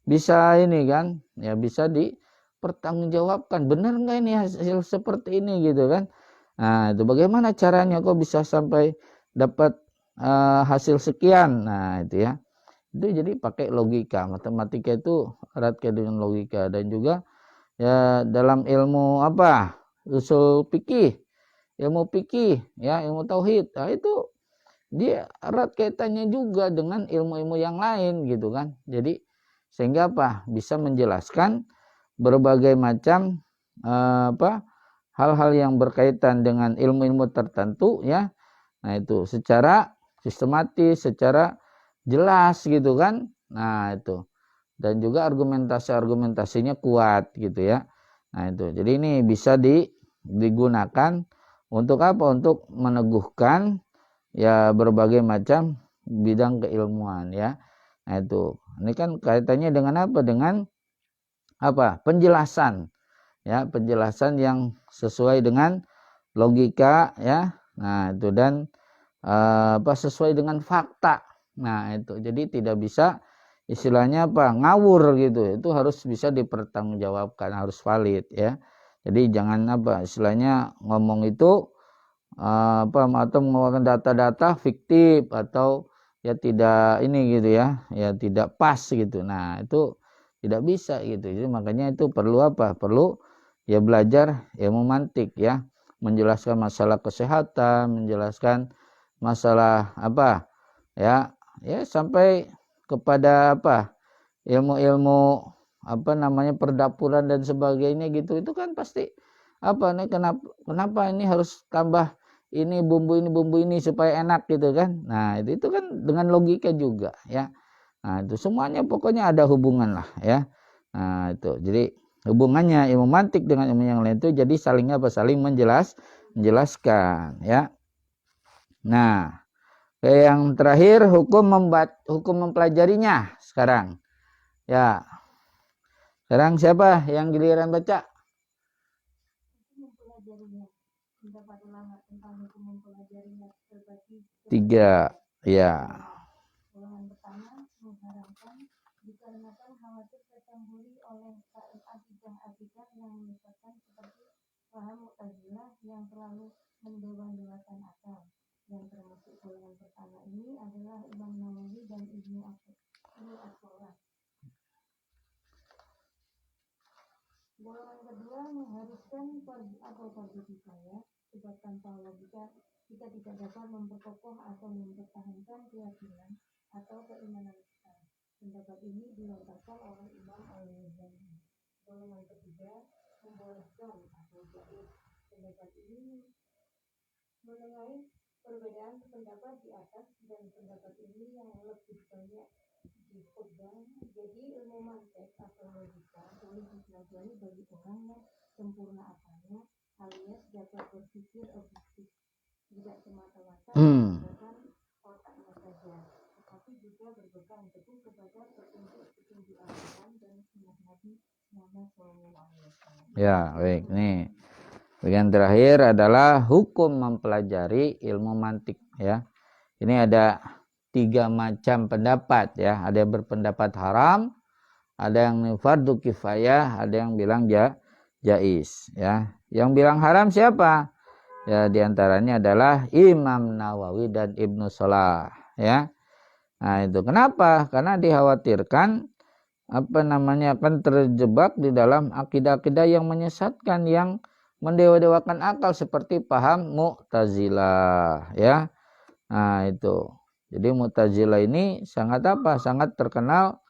bisa ini kan ya, bisa dipertanggungjawabkan, benar nggak ini hasil seperti ini gitu kan. Nah, itu bagaimana caranya kok bisa sampai dapat hasil sekian. Nah, itu ya, itu jadi pakai logika. Matematika itu erat kaitan dengan logika. Dan juga ya dalam ilmu usul fikih ilmu fikih, ya, ilmu tauhid. Nah, itu dia erat kaitannya juga dengan ilmu-ilmu yang lain gitu kan. Jadi sehingga apa? Bisa menjelaskan berbagai macam hal-hal yang berkaitan dengan ilmu-ilmu tertentu, ya. Nah, itu secara sistematis, secara jelas gitu kan. Nah, itu. Dan juga argumentasinya kuat gitu ya. Nah, itu. Jadi ini bisa digunakan untuk apa? Untuk meneguhkan ya berbagai macam bidang keilmuan, ya. Nah, itu. Ini kan kaitannya dengan apa? Dengan apa? Penjelasan. Ya, penjelasan yang sesuai dengan logika, ya. Nah, itu, dan sesuai dengan fakta. Nah, itu. Jadi tidak bisa istilahnya apa? Ngawur gitu. Itu harus bisa dipertanggungjawabkan, harus valid, ya. Jadi jangan apa? Istilahnya ngomong itu atau mengeluarkan data-data fiktif atau ya tidak ini gitu ya, ya tidak pas gitu. Nah, itu tidak bisa gitu. Jadi makanya itu perlu apa? Perlu ya belajar ilmu mantik, ya, menjelaskan masalah kesehatan, menjelaskan masalah apa, ya, ya sampai kepada apa? Ilmu-ilmu apa namanya perdapuran dan sebagainya gitu. Itu kan pasti apa nih, kenapa ini harus tambah ini bumbu ini supaya enak gitu kan. Nah, itu kan dengan logika juga, ya. Nah, itu semuanya pokoknya ada hubungan lah, ya. Nah, itu. Jadi hubungannya ilmu mantik dengan ilmu yang lain itu jadi saling menjelaskan, ya. Nah, yang terakhir hukum mempelajarinya sekarang. Ya. Sekarang siapa yang giliran baca? Mempelajarinya. Pendapat ulama tentang hukum mempelajarinya terbagi 3, ya. golongan pertama mengharamkan dikarenakan khawatir tercampuri oleh akidah-akidah yang menyesatkan seperti paham Mu'tazilah yang terlalu mendewa-dewakan akal. Yang termasuk golongan pertama ini adalah Imam Nawawi dan Ibnu Athaillah. Golongan kedua mengharuskan fardu kifayah, sebab tanpa logika kita tidak dapat memperkokoh atau mempertahankan keyakinan atau keimanan kita. Pendapat ini dilontarkan oleh Imam Al-Ghazali. Golongan ketiga membolehkan atau jaiz. Pendapat ini mengenai perbedaan pendapat di atas, dan pendapat ini yang lebih banyak dipegang. Jadi ilmu mantik atau logika boleh dipelajari bagi orang yang sempurna akalnya, alias dapat berpikir objektif, tidak semata-mata menggunakan otaknya saja, tetapi juga berpegang teguh kepada petunjuk Al-Quran dan Sunnah Nabi Muhammad SAW. Ya, baik. Nih, bagian terakhir adalah hukum mempelajari ilmu mantik, ya. Ini ada 3 macam pendapat, ya. Ada yang berpendapat haram, ada yang fardu kifayah, ada yang bilang jaiz, ya. Yang bilang haram siapa? Ya, diantaranya adalah Imam Nawawi dan Ibnu Salah, ya. Nah, itu kenapa? Karena dikhawatirkan akan terjebak di dalam akidah-akidah yang menyesatkan, yang mendewa-dewakan akal seperti paham Mu'tazilah, ya. Nah, itu. Jadi Mu'tazilah ini sangat sangat terkenal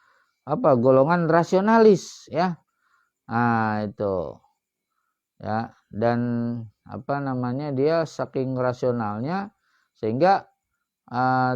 golongan rasionalis, ya. Nah, itu. Ya, dan dia saking rasionalnya sehingga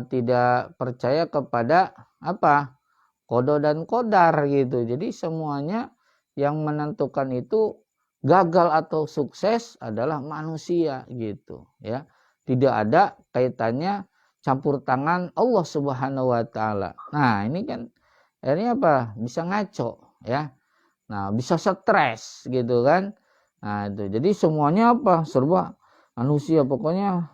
tidak percaya kepada qada dan qadar gitu. Jadi semuanya yang menentukan itu gagal atau sukses adalah manusia gitu, ya. Tidak ada kaitannya campur tangan Allah Subhanahu wa taala. Nah, ini kan akhirnya bisa ngaco, ya. Nah, bisa stres gitu kan. Nah, itu. Jadi semuanya serba manusia, pokoknya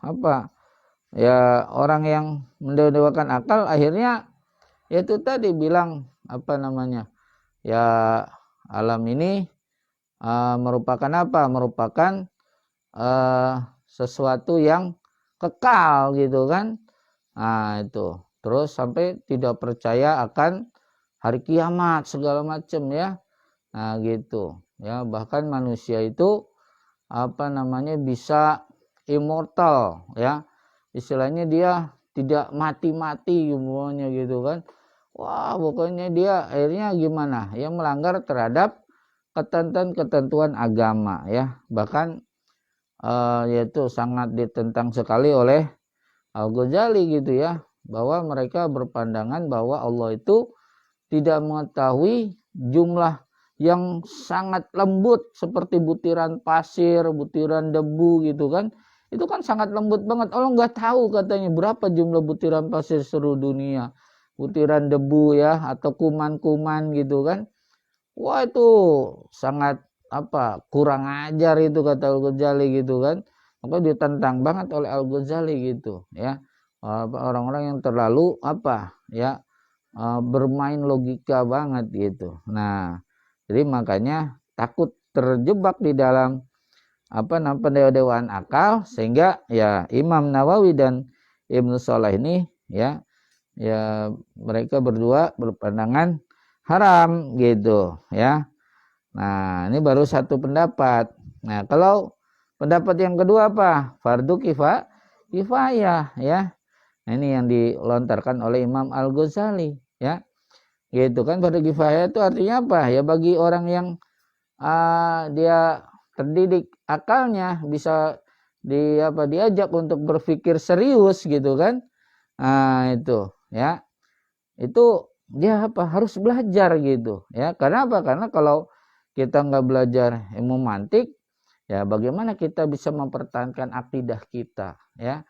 ya orang yang mendewakan akal akhirnya yaitu tadi bilang ya alam ini merupakan merupakan sesuatu yang kekal gitu kan. Nah, itu. Terus sampai tidak percaya akan hari kiamat segala macam, ya. Nah, gitu. Ya, bahkan manusia itu bisa immortal ya. Istilahnya dia tidak mati-mati semuanya gitu kan. Wah, pokoknya dia akhirnya gimana? Ya melanggar terhadap ketentuan-ketentuan agama ya. Bahkan yaitu sangat ditentang sekali oleh Al-Ghazali gitu ya, bahwa mereka berpandangan bahwa Allah itu tidak mengetahui jumlah yang sangat lembut seperti butiran pasir, butiran debu gitu kan. Itu kan sangat lembut banget. Allah nggak tahu katanya berapa jumlah butiran pasir seluruh dunia. Butiran debu ya atau kuman-kuman gitu kan. Wah itu sangat kurang ajar itu kata Al-Ghazali gitu kan. Maka ditentang banget oleh Al-Ghazali gitu ya. Orang-orang yang terlalu bermain logika banget gitu. Nah, jadi makanya takut terjebak di dalam pendewa-dewaan akal, sehingga ya Imam Nawawi dan Ibnu Shalih ini ya mereka berdua berpandangan haram gitu ya. Nah, ini baru satu pendapat. Nah, kalau pendapat yang kedua apa? Fardu kifayah ya. Nah, ini yang dilontarkan oleh Imam Al-Ghazali ya. Gitu kan, fardu kifayah itu artinya apa? Ya bagi orang yang dia terdidik akalnya, bisa diajak untuk berpikir serius gitu kan. Nah, itu ya. Itu dia harus belajar gitu ya. Karena apa? Karena kalau kita nggak belajar ilmu mantik, ya bagaimana kita bisa mempertahankan akidah kita ya.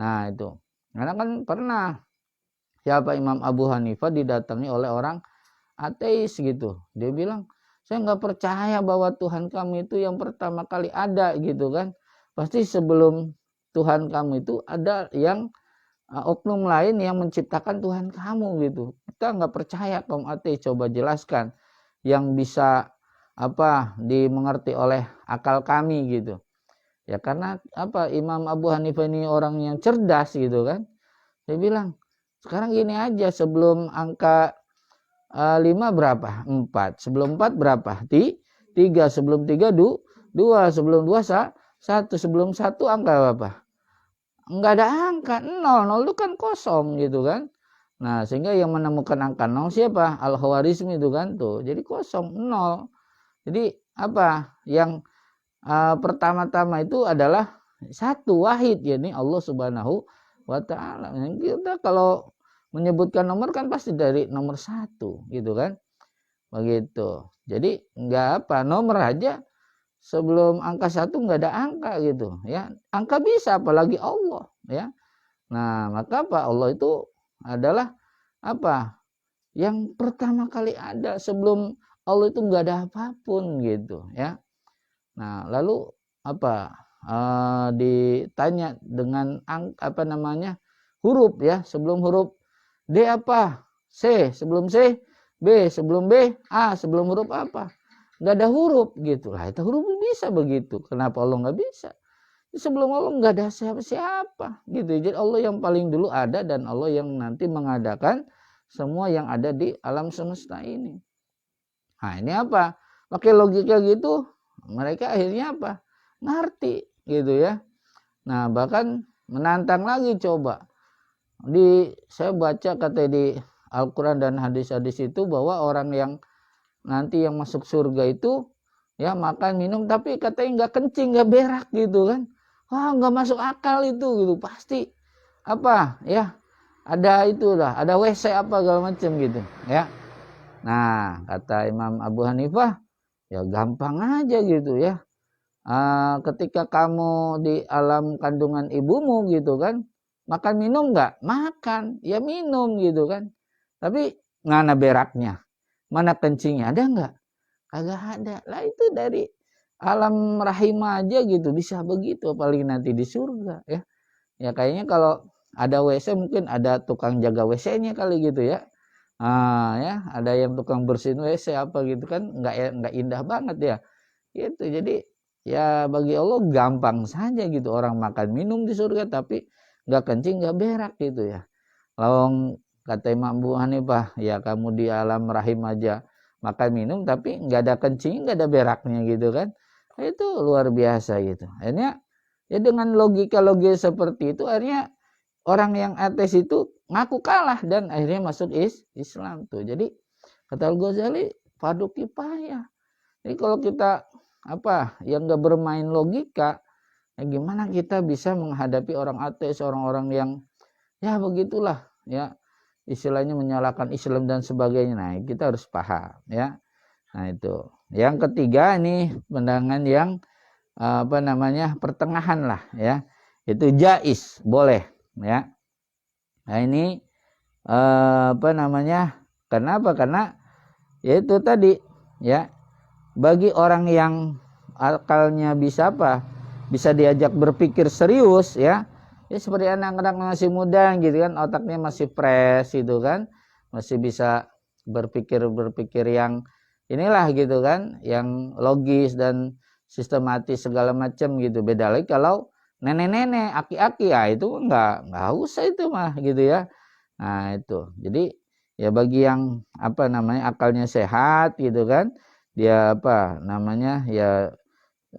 Nah, itu. Karena kan pernah Imam Abu Hanifah didatangi oleh orang ateis gitu. Dia bilang, saya nggak percaya bahwa Tuhan kamu itu yang pertama kali ada gitu kan. Pasti sebelum Tuhan kamu itu ada yang oknum lain yang menciptakan Tuhan kamu gitu. Kita nggak percaya kaum ateis, coba jelaskan yang bisa dimengerti oleh akal kami gitu. Ya karena Imam Abu Hanifah ini orang yang cerdas gitu kan. Dia bilang, sekarang gini aja, sebelum angka 5 berapa? 4. Sebelum 4 berapa? 3. Sebelum 3 2. Sebelum 2 1. Sebelum 1 angka berapa? Enggak ada angka 0. 0 itu kan kosong gitu kan. Nah, sehingga yang menemukan angka 0 siapa? Al-Khawarizmi itu kan tuh. Jadi kosong 0. Jadi yang pertama-tama itu adalah satu wahid, yakni Allah Subhanahu wa ta'ala. Kita kalau menyebutkan nomor kan pasti dari nomor 1 gitu kan. Begitu. Jadi nomor aja sebelum angka 1 nggak ada angka gitu ya. Angka bisa, apalagi Allah ya. Nah, maka Allah itu adalah yang pertama kali ada, sebelum Allah itu nggak ada apapun gitu ya. Nah, lalu ditanya dengan huruf ya, sebelum huruf D apa? C, sebelum C B, sebelum B A, sebelum huruf apa? Nggak ada huruf gitu lah. Itu huruf bisa begitu. Kenapa Allah nggak bisa? Sebelum Allah nggak ada siapa-siapa gitu. Jadi Allah yang paling dulu ada, dan Allah yang nanti mengadakan semua yang ada di alam semesta ini. Nah, ini pakai logika gitu, mereka akhirnya ngerti gitu ya. Nah, bahkan menantang lagi coba. Saya baca kata di Al-Quran dan hadis-hadis itu bahwa orang yang nanti yang masuk surga itu ya makan minum tapi katanya nggak kencing, nggak berak gitu kan. Wah, nggak masuk akal itu gitu. Pasti ada itu lah, ada WC segala macam gitu ya. Nah, kata Imam Abu Hanifah, ya gampang aja gitu ya. Ketika kamu di alam kandungan ibumu gitu kan, makan minum nggak? Makan, ya minum gitu kan. Tapi mana beraknya? Mana kencingnya? Ada nggak? Kagak ada. Lah itu dari alam rahim aja gitu bisa begitu, apalagi nanti di surga ya. Ya kayaknya kalau ada WC mungkin ada tukang jaga WC-nya kali gitu ya. Ya ada yang tukang bersihin WC gitu kan, nggak indah banget ya. Gitu. Jadi ya bagi Allah gampang saja gitu, orang makan minum di surga tapi nggak kencing, nggak berak gitu ya. Lawang kata Imam Abu Hanifah, ya kamu di alam rahim aja makan minum tapi nggak ada kencing, nggak ada beraknya gitu kan. Itu luar biasa gitu. Akhirnya Ya dengan logika-logika seperti itu akhirnya orang yang ateis itu ngaku kalah dan akhirnya masuk Islam tuh. Jadi kata Al-Ghazali fardu kifayah. Jadi kalau kita yang nggak bermain logika, ya gimana kita bisa menghadapi orang ateis, orang-orang yang ya begitulah ya istilahnya menyalahkan Islam dan sebagainya. Nah kita harus paham ya. Nah itu. Yang ketiga ini pandangan yang pertengahan lah ya. Itu jais, boleh ya. Nah ini kenapa? Karena yaitu tadi ya, bagi orang yang akalnya bisa bisa diajak berpikir serius ya seperti anak-anak masih muda gitu kan, otaknya masih fresh gitu kan, masih bisa berpikir yang inilah gitu kan, yang logis dan sistematis segala macam gitu. Beda lagi kalau nenek-nenek, aki-aki ya itu nggak usah itu mah gitu ya. Nah itu, jadi ya bagi yang akalnya sehat gitu kan, dia ya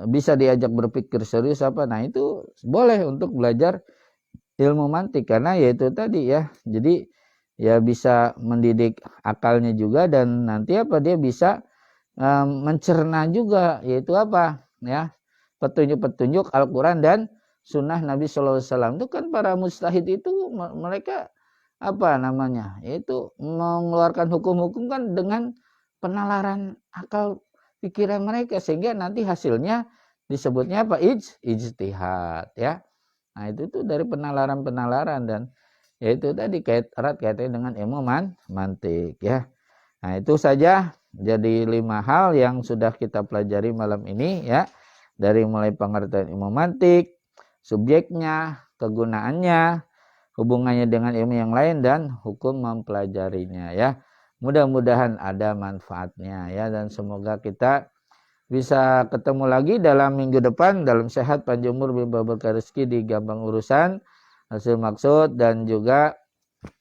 bisa diajak berpikir serius nah itu boleh untuk belajar ilmu mantik karena ya itu tadi ya. Jadi ya bisa mendidik akalnya juga dan nanti dia bisa mencerna juga yaitu ya petunjuk-petunjuk Al-Quran dan Sunnah Nabi SAW. Itu kan para mujtahid itu mereka yaitu mengeluarkan hukum-hukum kan dengan penalaran akal pikiran mereka sehingga nanti hasilnya disebutnya ijtihad ya. Nah itu tuh dari penalaran dan yaitu tadi erat kaitannya dengan ilmu mantik ya. Nah itu saja jadi 5 hal yang sudah kita pelajari malam ini ya, dari mulai pengertian ilmu mantik, subjeknya, kegunaannya, hubungannya dengan ilmu yang lain dan hukum mempelajarinya ya. Mudah-mudahan ada manfaatnya ya, dan semoga kita bisa ketemu lagi dalam minggu depan dalam sehat panjang umur berkah rezeki di gampang urusan hasil maksud, dan juga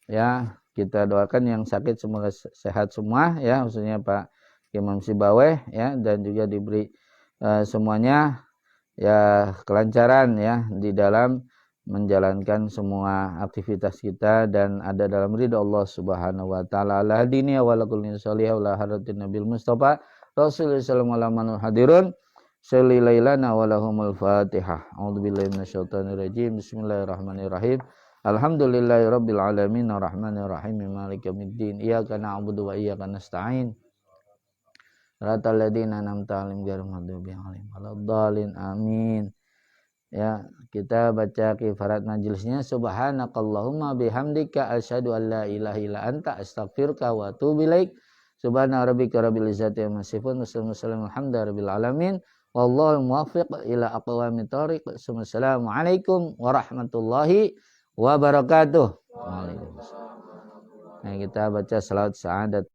ya kita doakan yang sakit semoga sehat semua ya, khususnya Pak Imam Sibaweh ya, dan juga diberi semuanya ya kelancaran ya di dalam menjalankan semua aktivitas kita dan ada dalam ridha Allah Subhanahu wa taala. Ala hadini wa la kulli salih wa la haratin nabil mustafa Rasulullah sallallahu alaihi wasallam hadirun salli lailana wa lahumul fatihah. A'udzubillahi minasyaitonir rajim. Bismillahirrahmanirrahim. Alhamdulillahirabbil alamin arrahmanir rahim maliki yaumiddin. Iyyaka na'budu wa iyyaka nasta'in. Ratal ladzina an'amta 'alaihim ghairil maghdubi 'alaihim waladdallin. Amin. Ya, kita baca kifarat majelisnya. Subhanakallahumma bihamdika asyhadu an la ilaha illa anta astaghfiruka wa atubu ilaik. Subhana rabbika rabbil izzati amma yasifun wa salamun alhamdulillahi alamin. Wallahul muwaffiq ila aqwamit thoriq. Assalamualaikum warahmatullahi wabarakatuh. Waalaikumsalam. Nah, kita baca salawat sa'adat.